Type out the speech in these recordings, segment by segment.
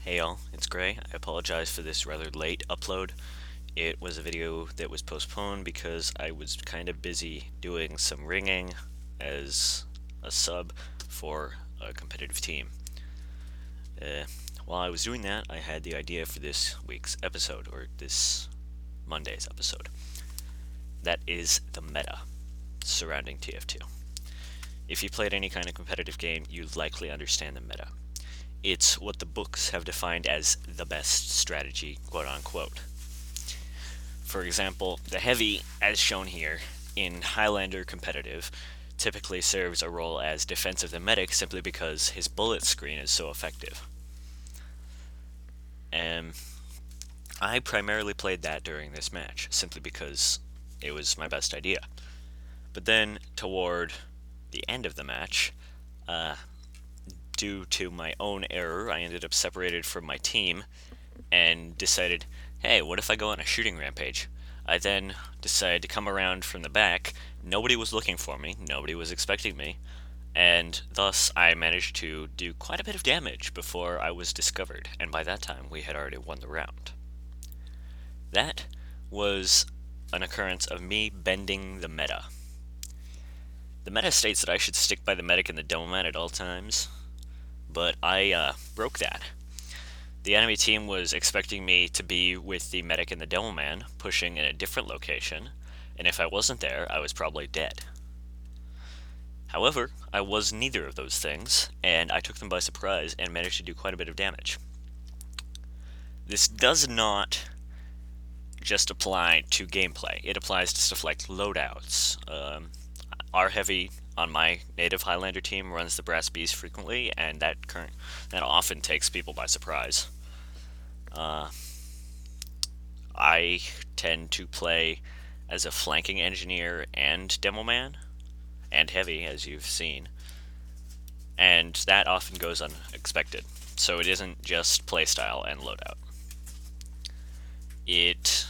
Hey y'all, it's Gray. I apologize for this rather late upload. It was a video that was postponed because I was kind of busy doing some ringing as a sub for a competitive team. Uh, while I was doing that, I had the idea for this week's episode, or this Monday's episode. That is the meta surrounding TF2. If you played any kind of competitive game, you likely understand the meta. It's what the books have defined as the best strategy, quote unquote. For example, the heavy, as shown here, in Highlander competitive, typically serves a role as defensive the medic simply because his bullet screen is so effective. And I primarily played that during this match, simply because it was my best idea. But then, toward the end of the match, due to my own error, I ended up separated from my team and decided, hey, what if I go on a shooting rampage? I then decided to come around from the back. Nobody was looking for me, nobody was expecting me, and thus I managed to do quite a bit of damage before I was discovered, and by that time we had already won the round. That was an occurrence of me bending the meta. The meta states that I should stick by the medic and the demo man at all times, but I broke that. The enemy team was expecting me to be with the medic and the demo man, pushing in a different location, and if I wasn't there, I was probably dead. However, I was neither of those things, and I took them by surprise and managed to do quite a bit of damage. This does not just apply to gameplay. It applies to stuff like loadouts. Our heavy on my native Highlander team runs the Brass Beast frequently, and that often takes people by surprise. I tend to play as a flanking engineer and demo man, and heavy, as you've seen, and that often goes unexpected. So it isn't just playstyle and loadout. It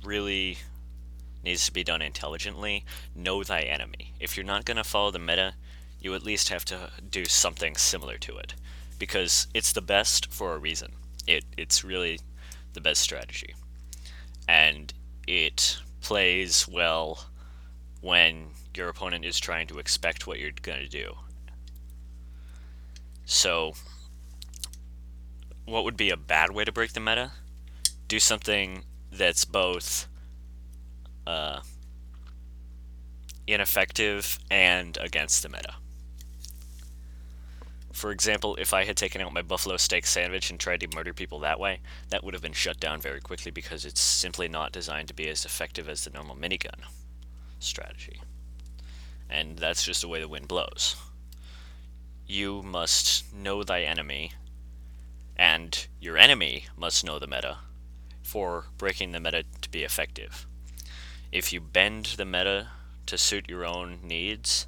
really needs to be done intelligently. Know thy enemy. If you're not going to follow the meta, you at least have to do something similar to it, because it's the best for a reason. It's really the best strategy, and it plays well when your opponent is trying to expect what you're going to do. So, what would be a bad way to break the meta? Do something that's both ineffective and against the meta. For example, if I had taken out my buffalo steak sandwich and tried to murder people that way, that would have been shut down very quickly because it's simply not designed to be as effective as the normal minigun strategy. And that's just the way the wind blows. You must know thy enemy, and your enemy must know the meta for breaking the meta to be effective. If you bend the meta to suit your own needs,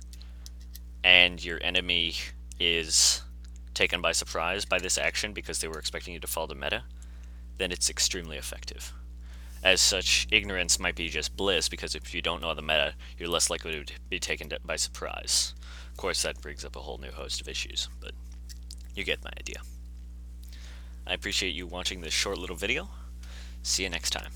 and your enemy is taken by surprise by this action because they were expecting you to follow the meta, then it's extremely effective. As such, ignorance might be just bliss, because if you don't know the meta, you're less likely to be taken by surprise. Of course, that brings up a whole new host of issues, but you get my idea. I appreciate you watching this short little video. See you next time.